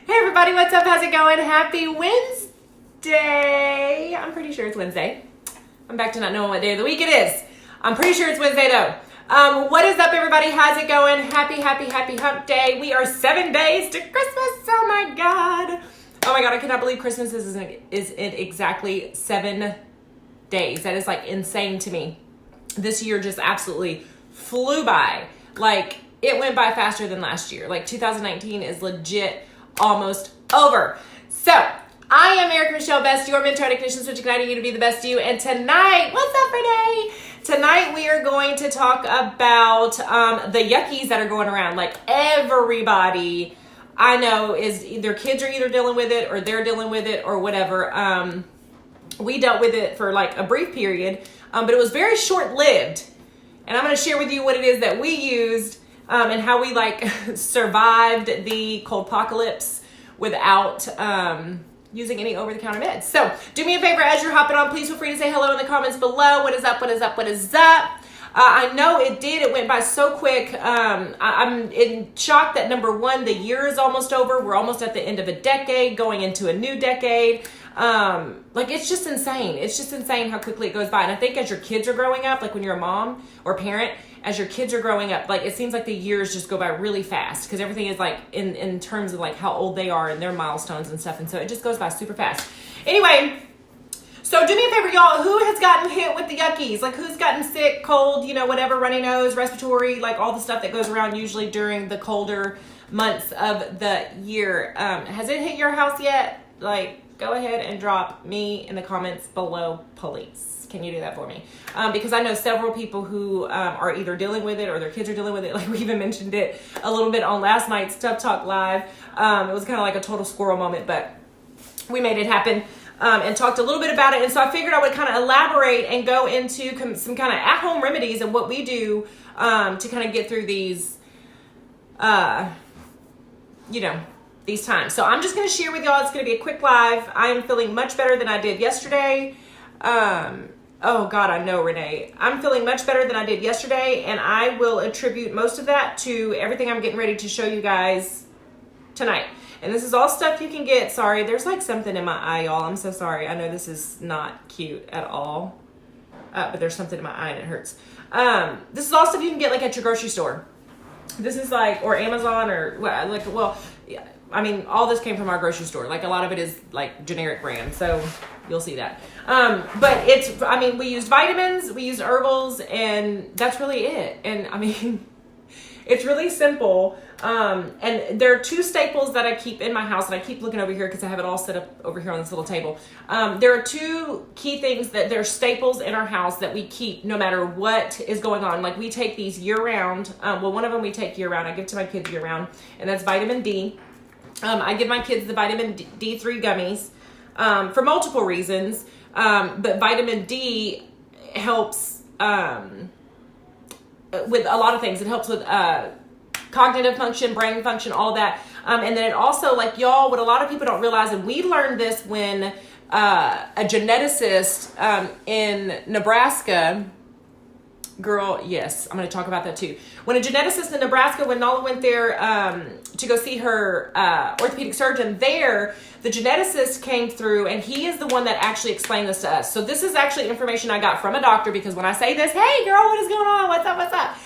Hey everybody, what's up? How's it going? Happy Wednesday. I'm pretty sure it's Wednesday. I'm back to not knowing what day of the week it is. I'm pretty sure it's Wednesday though. What is up everybody? How's it going? Happy hump day. We are 7 days to Christmas. Oh my God. Oh my God, I cannot believe Christmas is in exactly 7 days. That is like insane to me. This year just absolutely flew by. Like it went by faster than last year. Like 2019 is legit almost over. So I am Erika-Michelle Best, your mentor technician, switch igniting you to be the best you. And tonight, what's up Renee? Tonight we are going to talk about the yuckies that are going around. Like everybody I know is their kids are either dealing with it or they're dealing with it or whatever. We dealt with it for like a brief period, but it was very short-lived. And I'm going to share with you what it is that we used and how we like survived the cold apocalypse without using any over-the-counter meds. So do me a favor as you're hopping on, please feel free to say hello in the comments below. What is up? What is up? What is up? I know it did. It went by so quick. I'm in shock that number one, the year is almost over. We're almost at the end of a decade, going into a new decade. Like it's just insane. It's just insane how quickly it goes by. And I think as your kids are growing up, like when you're a mom or parent, as your kids are growing up, like it seems like the years just go by really fast because everything is like in terms of like how old they are and their milestones and stuff. And so it just goes by super fast. Anyway, so do me a favor, y'all. Who has gotten hit with the yuckies? Like who's gotten sick, cold, you know, whatever, runny nose, respiratory, like all the stuff that goes around usually during the colder months of the year. Has it hit your house yet? Like, go ahead and drop me in the comments below, please. Can you do that for me? Because I know several people who are either dealing with it or their kids are dealing with it. Like we even mentioned it a little bit on last night's Tough Talk Live. It was kind of like a total squirrel moment, but we made it happen and talked a little bit about it. And so I figured I would kind of elaborate and go into some kind of at-home remedies and what we do to kind of get through these, these times. So I'm just going to share with y'all. It's going to be a quick live. I am feeling much better than I did yesterday. Oh God, I know, Renee. I'm feeling much better than I did yesterday, and I will attribute most of that to everything I'm getting ready to show you guys tonight. And this is all stuff you can get. Sorry, there's like something in my eye, y'all. I'm so sorry. I know this is not cute at all, but there's something in my eye and it hurts. This is all stuff you can get like at your grocery store. This is like, or Amazon or like, well, yeah, I mean, all this came from our grocery store. Like a lot of it is like generic brand. So you'll see that. But it's, I mean, we used vitamins, we used herbals, and that's really it. And I mean, it's really simple. And there are two staples that I keep in my house, and I keep looking over here because I have it all set up over here on this little table. There are two key things that they're staples in our house that we keep no matter what is going on. Like we take these year round. Well, one of them we take year round. I give to my kids year round, and that's vitamin D. I give my kids the vitamin D3 gummies for multiple reasons. But vitamin D helps with a lot of things. It helps with cognitive function, brain function, all that. And then it also, like y'all, what a lot of people don't realize, and we learned this when a geneticist in Nebraska, girl, yes, I'm going to talk about that too. When a geneticist in Nebraska, when Nala went there to go see her orthopedic surgeon there, the geneticist came through and he is the one that actually explained this to us. So this is actually information I got from a doctor, because when I say this, hey girl, what is going on? What's up? What's up?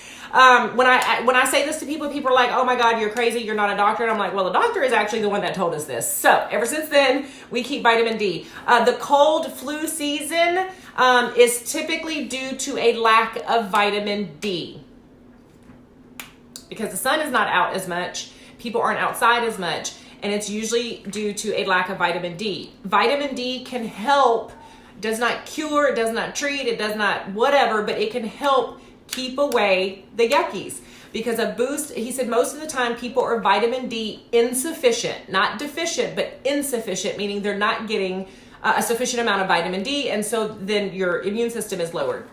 When I say this to people, people are like, oh my God, you're crazy. You're not a doctor. And I'm like, well, the doctor is actually the one that told us this. So ever since then, we keep vitamin D. The cold flu season is typically due to a lack of vitamin D. Because the sun is not out as much. People aren't outside as much. And it's usually due to a lack of vitamin D. Vitamin D can help, does not cure, it does not treat, it does not whatever, but it can help keep away the yuckies. Because a boost, he said most of the time people are vitamin D insufficient, not deficient, but insufficient, meaning they're not getting a sufficient amount of vitamin D, and so then your immune system is lowered.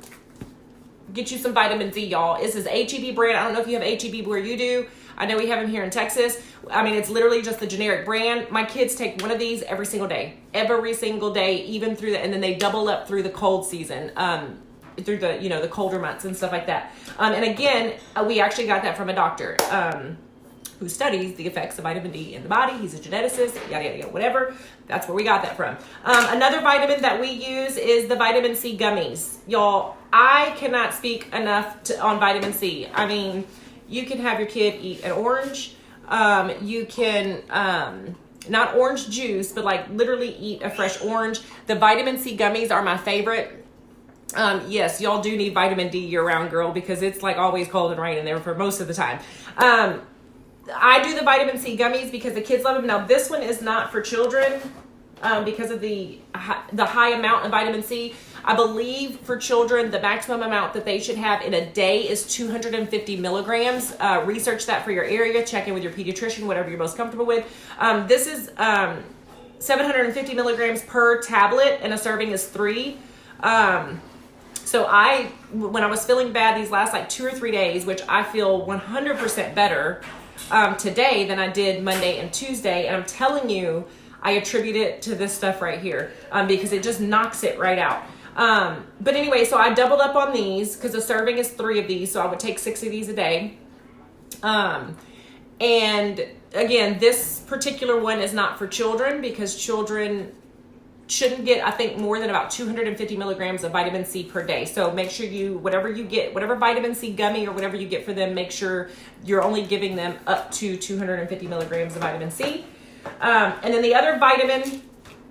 Get you some vitamin D, y'all. This is HEB brand. I don't know if you have HEB where you do. I know we have them here in Texas. I mean, it's literally just the generic brand. My kids take one of these every single day, even through the, and then they double up through the cold season, through the, the colder months and stuff like that. And again, we actually got that from a doctor. who studies the effects of vitamin D in the body. He's a geneticist, yada, yada, yada, whatever. That's where we got that from. Another vitamin that we use is the vitamin C gummies. Y'all, I cannot speak enough on vitamin C. I mean, you can have your kid eat an orange. You can, not orange juice, but like literally eat a fresh orange. The vitamin C gummies are my favorite. Yes, y'all do need vitamin D year-round, girl, because it's like always cold and raining there for most of the time. I do the vitamin C gummies because the kids love them. Now, this one is not for children because of the high amount of vitamin C. I believe for children, the maximum amount that they should have in a day is 250 milligrams. Research that for your area. Check in with your pediatrician, whatever you're most comfortable with. This is 750 milligrams per tablet, and a serving is 3. So when I was feeling bad these last like 2 or 3 days, which I feel 100% better today than I did Monday and Tuesday, and I'm telling you, I attribute it to this stuff right here because it just knocks it right out. But anyway, so I doubled up on these because the serving is 3 of these, so I would take 6 of these a day. And again, this particular one is not for children because children shouldn't get, I think, more than about 250 milligrams of vitamin C per day. So make sure whatever vitamin C gummy or whatever you get for them, make sure you're only giving them up to 250 milligrams of vitamin C. And then the other vitamin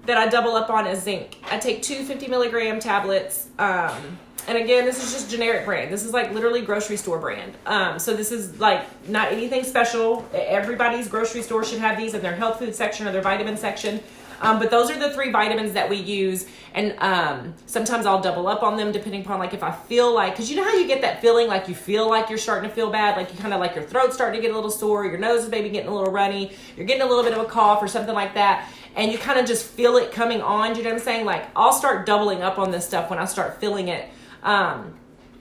that I double up on is zinc. I take 2 50 milligram tablets. And again, this is just generic brand. This is like literally grocery store brand. So this is like not anything special. Everybody's grocery store should have these in their health food section or their vitamin section. But those are the 3 vitamins that we use. And sometimes I'll double up on them depending upon like if I feel like, because you know how you get that feeling like you feel like you're starting to feel bad, like you kind of like your throat's starting to get a little sore, your nose is maybe getting a little runny, you're getting a little bit of a cough or something like that, and you kind of just feel it coming on, you know what I'm saying? Like I'll start doubling up on this stuff when I start feeling it. And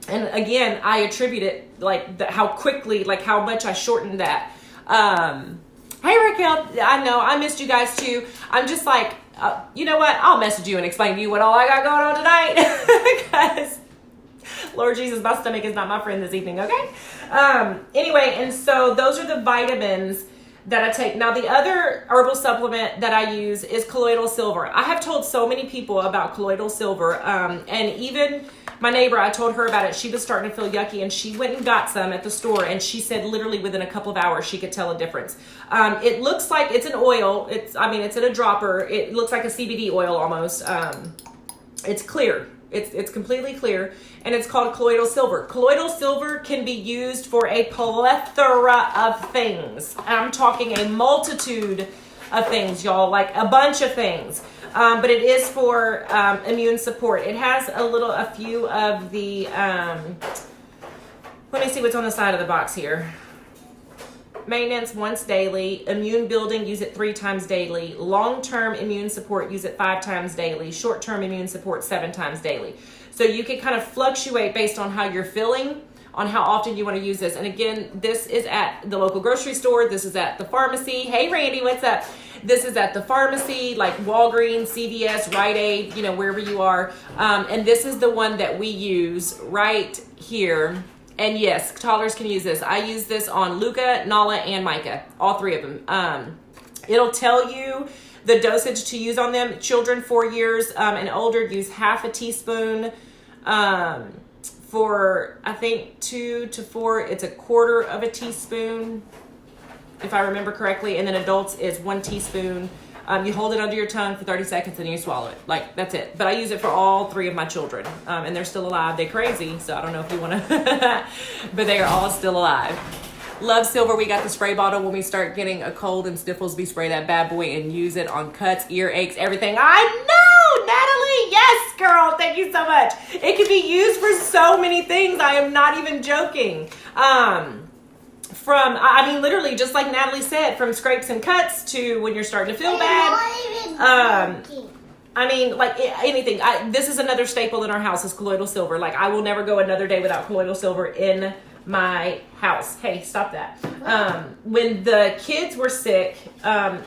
again, I attribute it like how quickly, like how much I shortened that. Hey Raquel, I know I missed you guys too. I'm just like, you know what? I'll message you and explain to you what all I got going on tonight. Because Lord Jesus, my stomach is not my friend this evening, okay? Anyway, and so those are the vitamins that I take. Now, the other herbal supplement that I use is colloidal silver. I have told so many people about colloidal silver, and even my neighbor, I told her about it. She was starting to feel yucky, and she went and got some at the store, and she said literally within a couple of hours she could tell a difference. It looks like it's an oil. It's in a dropper. It looks like a CBD oil almost. It's clear. It's completely clear, and it's called colloidal silver. Colloidal silver can be used for a plethora of things. I'm talking a multitude of things, y'all, like a bunch of things. But it is for immune support. It has a few of the, let me see what's on the side of the box here. Maintenance once daily, immune building, use it 3 times daily, long-term immune support, use it 5 times daily, short-term immune support 7 times daily. So you can kind of fluctuate based on how you're feeling, on how often you want to use this. And again, this is at the local grocery store. This is at the pharmacy. Hey, Randy, what's up? This is at the pharmacy, like Walgreens, CVS, Rite Aid, wherever you are. And this is the one that we use right here. And yes, toddlers can use this. I use this on Luca, Nala, and Micah, all 3 of them. It'll tell you the dosage to use on them. Children 4 years and older use half a teaspoon. For, I think, 2 to 4, it's a quarter of a teaspoon, if I remember correctly. And then adults is 1 teaspoon. You hold it under your tongue for 30 seconds and then you swallow it. Like, that's it. But I use it for all 3 of my children. And they're still alive. They're crazy, so I don't know if you want to, but they are all still alive. Love silver. We got the spray bottle when we start getting a cold and sniffles. We spray that bad boy and use it on cuts, ear aches, everything. I know, Natalie. Yes, girl. Thank you so much. It can be used for so many things. I am not even joking. Literally, just like Natalie said, from scrapes and cuts to when you're starting to feel bad. Anything. This is another staple in our house is colloidal silver. Like, I will never go another day without colloidal silver in my house. Hey, stop that. When the kids were sick on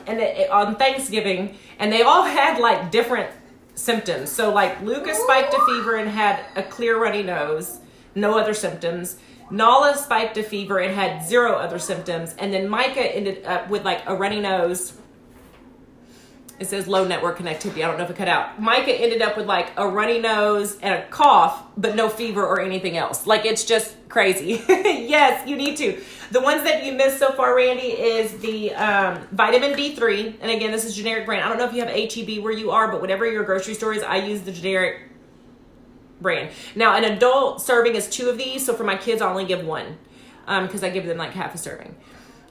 Thanksgiving, and they all had like different symptoms. So like Lucas spiked a fever and had a clear runny nose, no other symptoms. Nala spiked a fever and had 0 other symptoms. And then Micah ended up with like a runny nose. It says low network connectivity. I don't know if it cut out. Micah ended up with like a runny nose and a cough, but no fever or anything else. Like, it's just crazy. Yes, you need to. The ones that you missed so far, Randy, is the vitamin D3. And again, this is generic brand. I don't know if you have H-E-B where you are, but whatever your grocery store is, I use the generic brand. Now, an adult serving is 2 of these. So for my kids, I only give 1 because I give them like half a serving.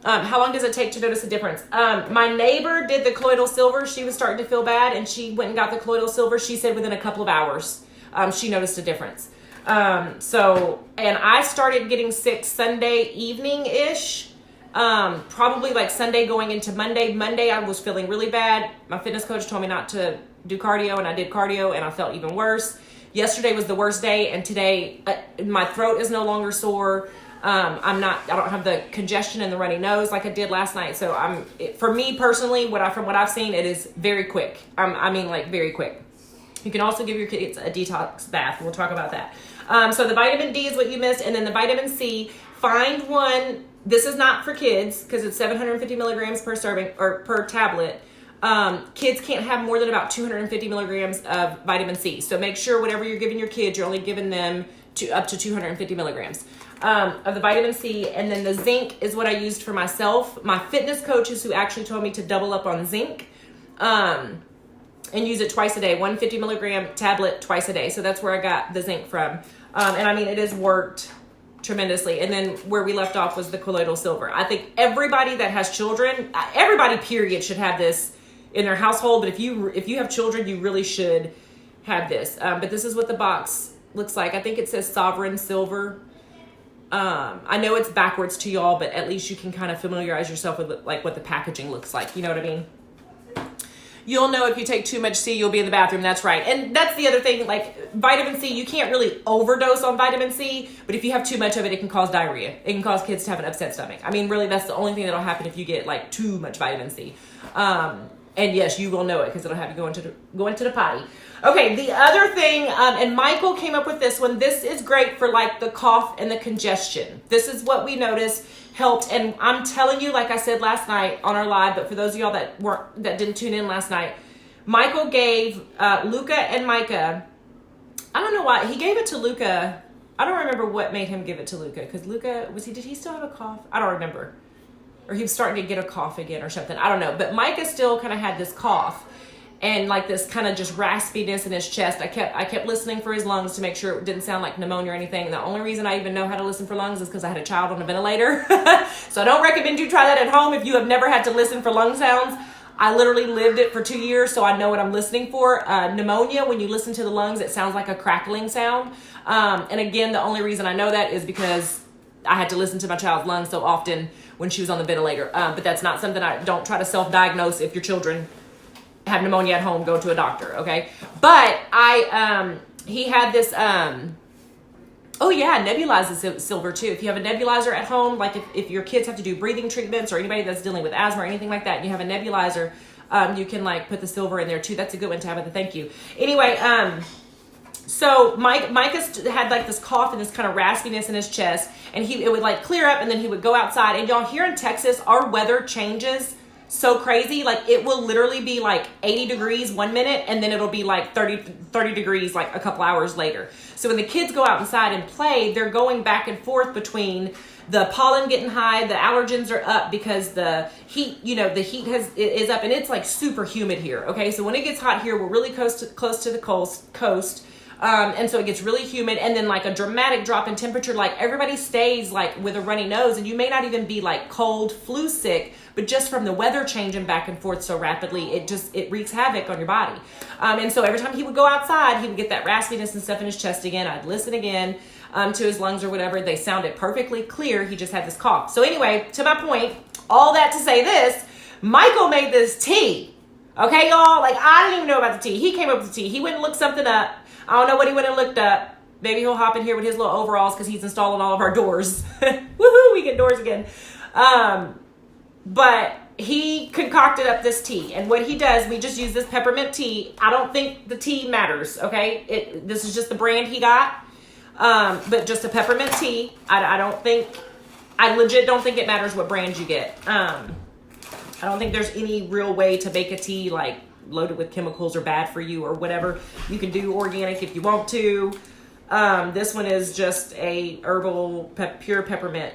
How long does it take to notice a difference? My neighbor did the colloidal silver. She was starting to feel bad, and she went and got the colloidal silver. She said within a couple of hours, she noticed a difference. And I started getting sick Sunday evening-ish, probably like Sunday going into Monday. Monday, I was feeling really bad. My fitness coach told me not to do cardio, and I did cardio, and I felt even worse. Yesterday was the worst day, and today my throat is no longer sore. I don't have the congestion and the runny nose like I did last night. So for me personally, from what I've seen, it is very quick. I mean, like very quick. You can also give your kids a detox bath. We'll talk about that. So the vitamin D is what you missed. And then the vitamin C, find one. This is not for kids because it's 750 milligrams per serving or per tablet. Kids can't have more than about 250 milligrams of vitamin C. So make sure whatever you're giving your kids, you're only giving them up to 250 milligrams. Of the vitamin C. And then the zinc is what I used for myself. My fitness coach is who actually told me to double up on zinc and use it twice a day, 150 milligram tablet twice a day. So that's where I got the zinc from. And I mean, it has worked tremendously. And then where we left off was the colloidal silver. I think everybody that has children, everybody period, should have this in their household. But if you have children, you really should have this. But this is what the box looks like. I think it says Sovereign Silver. I know it's backwards to y'all, but at least you can kind of familiarize yourself with like what the packaging looks like. You know what I mean? You'll know if you take too much C, you'll be in the bathroom. That's right. And that's the other thing, like vitamin C, you can't really overdose on vitamin C, but if you have too much of it, it can cause diarrhea. It can cause kids to have an upset stomach. I mean, really, that's the only thing that'll happen if you get like too much vitamin C. And yes, you will know it because it'll have you go into the potty. Okay, the other thing, and Michael came up with this one. This is great for like the cough and the congestion. This is what we noticed helped. And I'm telling you, like I said last night on our live, but for those of y'all that didn't tune in last night, Michael gave Luca and Micah. I don't know why he gave it to Luca. I don't remember what made him give it to Luca because Luca did he still have a cough? I don't remember. Or he was starting to get a cough again or something. I don't know. But Micah still kind of had this cough and like this kind of just raspiness in his chest. I kept listening for his lungs to make sure it didn't sound like pneumonia or anything. And the only reason I even know how to listen for lungs is because I had a child on a ventilator. So I don't recommend you try that at home if you have never had to listen for lung sounds. I literally lived it for 2 years, so I know what I'm listening for. Pneumonia, when you listen to the lungs, it sounds like a crackling sound. And again, the only reason I know that is because I had to listen to my child's lungs so often when she was on the ventilator. But that's not something don't try to self-diagnose. If your children have pneumonia at home, go to a doctor, okay? But he had this, nebulizes silver too. If you have a nebulizer at home, like if your kids have to do breathing treatments or anybody that's dealing with asthma or anything like that, and you have a nebulizer, you can like put the silver in there too. That's a good one, Tabitha, thank you. Anyway, so Micah had like this cough and this kind of raspiness in his chest, and it would like clear up, and then he would go outside. And y'all, here in Texas, our weather changes so crazy. Like it will literally be like 80 degrees 1 minute, and then it'll be like 30 degrees like a couple hours later. So when the kids go out inside and play, they're going back and forth between the pollen getting high, the allergens are up because the heat, the heat is up, and it's like super humid here. Okay, so when it gets hot here, we're really close to the coast. And so it gets really humid, and then like a dramatic drop in temperature. Like everybody stays like with a runny nose, and you may not even be like cold, flu sick, but just from the weather changing back and forth so rapidly, it wreaks havoc on your body. And so every time he would go outside, he would get that raspiness and stuff in his chest again. I'd listen again to his lungs or whatever. They sounded perfectly clear. He just had this cough. So anyway, to my point, all that to say this, Michael made this tea. Okay, y'all? Like I didn't even know about the tea. He came up with the tea. He went and looked something up. I don't know what he went and looked up. Maybe he'll hop in here with his little overalls because he's installing all of our doors. Woohoo, we get doors again. But he concocted up this tea. And what he does, we just use this peppermint tea. I don't think the tea matters, okay? This is just the brand he got. But just a peppermint tea. I legit don't think it matters what brand you get. I don't think there's any real way to make a tea like loaded with chemicals or bad for you or whatever. You can do organic if you want to. This one is just a herbal pure peppermint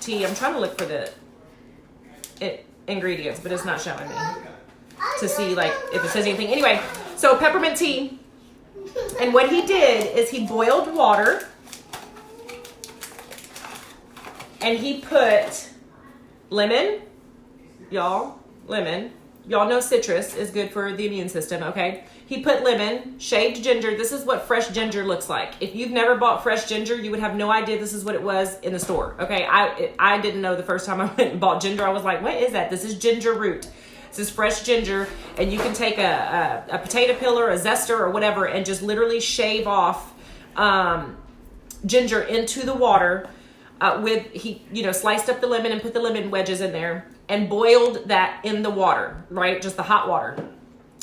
tea. I'm trying to look for the ingredients, but it's not showing me to see like if it says anything. Anyway, so peppermint tea. And what he did is he boiled water and he put lemon, lemon. Y'all know citrus is good for the immune system, okay? He put lemon, shaved ginger. This is what fresh ginger looks like. If you've never bought fresh ginger, you would have no idea this is what it was in the store, okay? I didn't know the first time I went and bought ginger. I was like, what is that? This is ginger root. This is fresh ginger, and you can take a potato peeler, a zester, or whatever, and just literally shave off ginger into the water. He sliced up the lemon and put the lemon wedges in there and boiled that in the water, right? Just the hot water.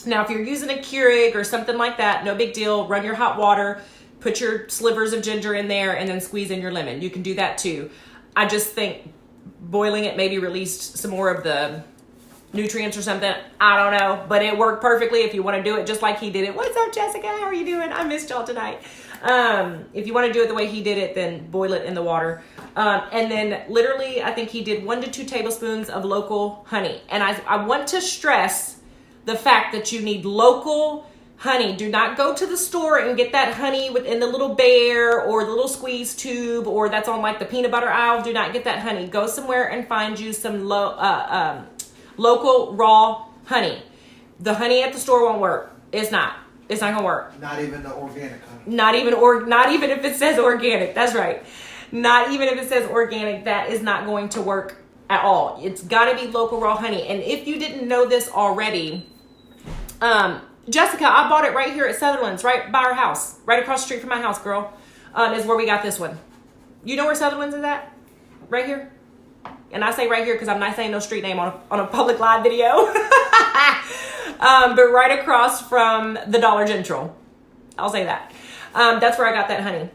Now, if you're using a Keurig or something like that, no big deal. Run your hot water, put your slivers of ginger in there, and then squeeze in your lemon. You can do that too. I just think boiling it maybe released some more of the nutrients or something. I don't know, but it worked perfectly if you want to do it just like he did it. What's up, Jessica? How are you doing? I missed y'all tonight. If you want to do it the way he did it, then boil it in the water. And then literally, I think he did 1 to 2 tablespoons of local honey. And I want to stress the fact that you need local honey. Do not go to the store and get that honey within the little bear or the little squeeze tube or that's on like the peanut butter aisle. Do not get that honey. Go somewhere and find you some local raw honey. The honey at the store won't work. It's not gonna work. Not even the organic honey. Not even if it says organic. That's right. Not even if it says organic, that is not going to work at all. It's got to be local raw honey. And if you didn't know this already, Jessica, I bought it right here at Sutherland's, right by our house, right across the street from my house, girl. Is where we got this one. You know where Sutherland's is at? Right here. And I say right here because I'm not saying no street name on a public live video. But right across from the Dollar General. I'll say that. That's where I got that honey.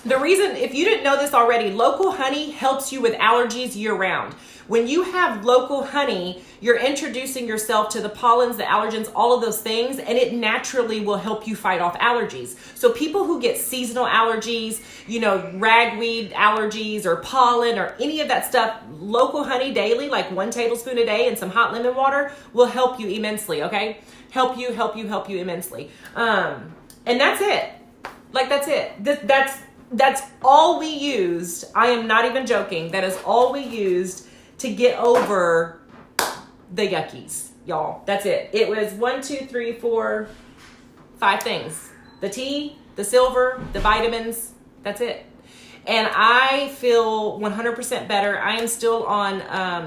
The reason, if you didn't know this already, local honey helps you with allergies year round. When you have local honey, you're introducing yourself to the pollens, the allergens, all of those things, and it naturally will help you fight off allergies. So people who get seasonal allergies, ragweed allergies or pollen or any of that stuff, local honey daily, like 1 tablespoon a day and some hot lemon water will help you immensely, okay? Help you immensely. And that's it. Like, that's it. That's all we used. I am not even joking. That is all we used to get over the yuckies, y'all. That's it. It was 1, 2, 3, 4, 5 things. The tea, the silver, the vitamins. That's it. And I feel 100% better. I am still on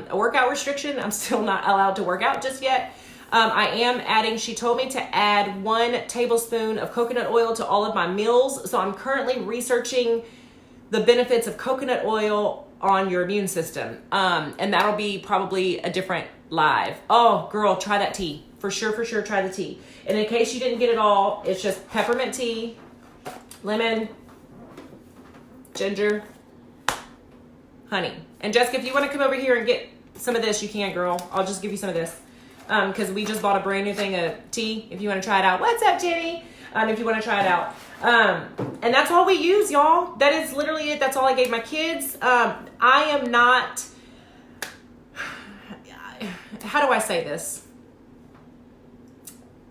a workout restriction. I'm still not allowed to work out just yet. I am adding, she told me to add 1 tablespoon of coconut oil to all of my meals. So I'm currently researching the benefits of coconut oil on your immune system. And that'll be probably a different live. Oh, girl, try that tea. For sure, try the tea. And in case you didn't get it all, it's just peppermint tea, lemon, ginger, honey. And Jessica, if you want to come over here and get some of this, you can, girl. I'll just give you some of this. Because we just bought a brand new thing of tea. If you want to try it out. What's up, Jenny? If you want to try it out. And that's all we use, y'all. That is literally it. That's all I gave my kids. I am not... How do I say this?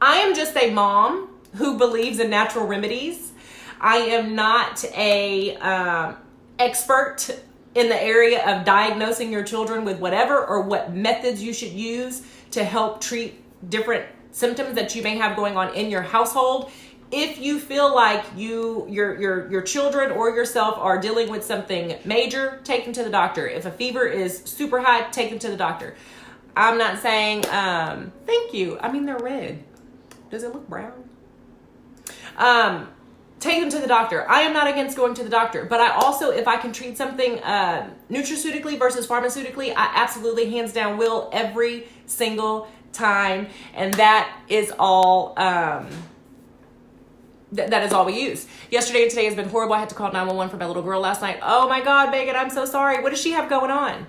I am just a mom who believes in natural remedies. I am not a expert in the area of diagnosing your children with whatever or what methods you should use to help treat different symptoms that you may have going on in your household. If you feel like your children or yourself are dealing with something major, take them to the doctor. If a fever is super high, take them to the doctor. I'm not saying, thank you. I mean, they're red. Does it look brown? Take them to the doctor. I am not against going to the doctor, but I also, if I can treat something nutraceutically versus pharmaceutically, I absolutely hands down will every single time. And that is all that is all we use. Yesterday and today has been horrible. I had to call 911 for my little girl last night. Oh my God, Megan, I'm so sorry. What does she have going on?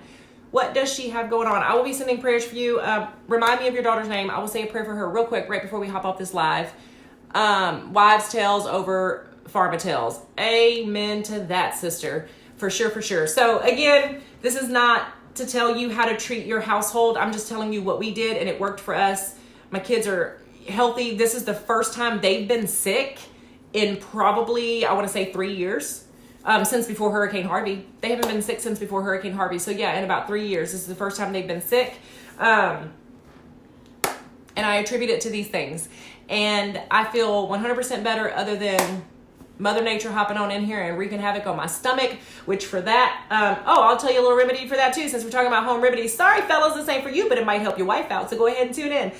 What does she have going on? I will be sending prayers for you. Remind me of your daughter's name. I will say a prayer for her real quick right before we hop off this live. Wives' tales over pharma tales. Amen to that, sister. For sure, for sure. So again, this is not to tell you how to treat your household. I'm just telling you what we did, and it worked for us. My kids are healthy. This is the first time they've been sick in probably, I want to say 3 years, since before Hurricane Harvey. They haven't been sick since before Hurricane Harvey. So yeah, in about 3 years, this is the first time they've been sick. And I attribute it to these things. And I feel 100% better, other than Mother Nature hopping on in here and wreaking havoc on my stomach, which for that, I'll tell you a little remedy for that too, since we're talking about home remedies. Sorry, fellas, this ain't for you, but it might help your wife out, so go ahead and tune in.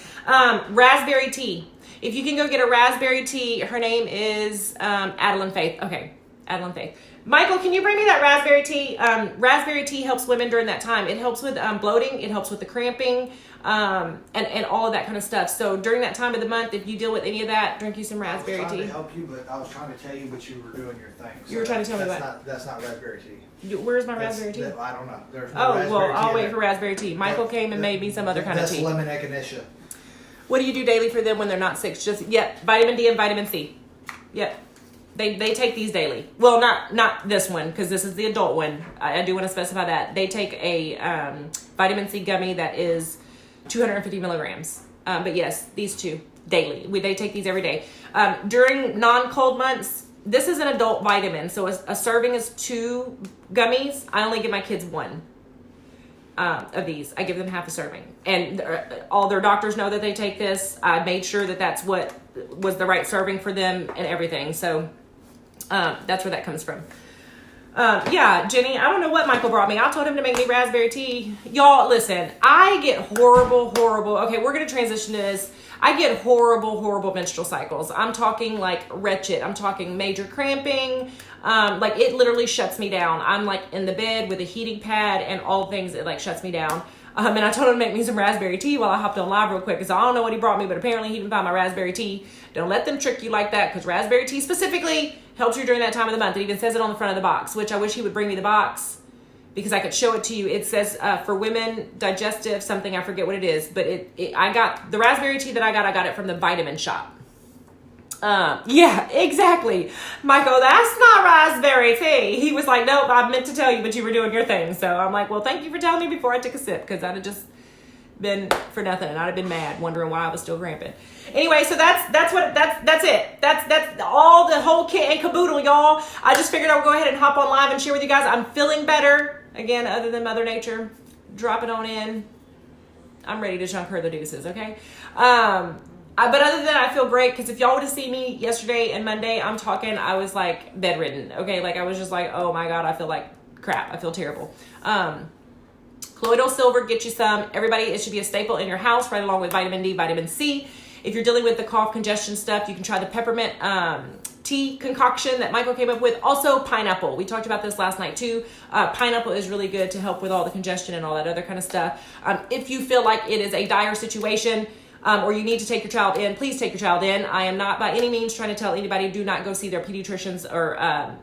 Raspberry tea. If you can go get a raspberry tea, her name is Adeline Faith. Okay, Adeline Faith. Michael, can you bring me that raspberry tea? Raspberry tea helps women during that time. It helps with bloating. It helps with the cramping, and all of that kind of stuff. So during that time of the month, if you deal with any of that, drink you some raspberry tea. I was trying to help you, but I was trying to tell you, but you were doing your thing. So you were trying to tell me what? That's not raspberry tea. Where's my raspberry tea? I don't know. There's no raspberry tea. I'll wait for raspberry tea. Michael came and made me some other kind of tea. That's lemon echinacea. What do you do daily for them when they're not sick? Just, vitamin D and vitamin C. Yep. They take these daily. Well, not this one, because this is the adult one. I do want to specify that. They take a vitamin C gummy that is 250 milligrams. But yes, these two daily. They take these every day. During non-cold months, this is an adult vitamin. So a serving is 2 gummies. I only give my kids 1 of these. I give them half a serving. And all their doctors know that they take this. I made sure that that's what was the right serving for them and everything. So that's where that comes from. Jenny, I don't know what Michael brought me. I told him to make me raspberry tea. Y'all, listen, I get horrible. Okay, we're going to transition to this. I get horrible menstrual cycles. I'm talking like wretched. I'm talking major cramping. Like it literally shuts me down. I'm like in the bed with a heating pad and all things. It like shuts me down. And I told him to make me some raspberry tea while I hopped on live real quick, because I don't know what he brought me, but apparently he didn't find my raspberry tea. Don't let them trick you like that, because raspberry tea specifically helps you during that time of the month. It even says it on the front of the box, which I wish he would bring me the box because I could show it to you. It says for women, digestive something, I forget what it is, but I got the raspberry tea that I got it from the vitamin shop. Yeah, exactly. Michael, that's not raspberry tea. He was like, nope, I meant to tell you, but you were doing your thing. So I'm like, well, thank you for telling me before I took a sip, because I'd have just been for nothing, and I'd have been mad, wondering why I was still cramping. Anyway, so that's it. That's all, the whole kit and caboodle, y'all. I just figured I would go ahead and hop on live and share with you guys. I'm feeling better again, other than Mother Nature dropping on in. I'm ready to chunk her the deuces, okay? But other than that, I feel great, because if y'all would have seen me yesterday and Monday, I was like bedridden, okay? Like I was just like, oh my God, I feel like crap. I feel terrible. Colloidal silver, get you some. Everybody, it should be a staple in your house, right along with vitamin D, vitamin C. If you're dealing with the cough, congestion stuff, you can try the peppermint tea concoction that Michael came up with. Also, pineapple. We talked about this last night too. Pineapple is really good to help with all the congestion and all that other kind of stuff. If you feel like it is a dire situation, or you need to take your child in, please take your child in. I am not by any means trying to tell anybody do not go see their pediatricians or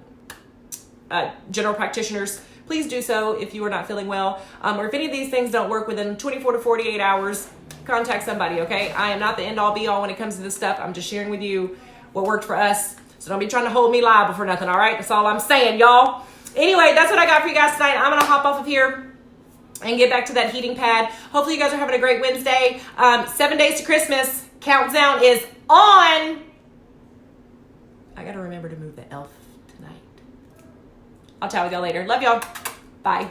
general practitioners. Please do so if you are not feeling well. Or if any of these things don't work within 24 to 48 hours, contact somebody, okay? I am not the end all be all when it comes to this stuff. I'm just sharing with you what worked for us. So don't be trying to hold me liable for nothing, all right? That's all I'm saying, y'all. Anyway, that's what I got for you guys tonight. I'm going to hop off of here and get back to that heating pad. Hopefully you guys are having a great Wednesday. 7 days to Christmas. Countdown is on. I got to remember to move the elf tonight. I'll chat with y'all later. Love y'all. Bye.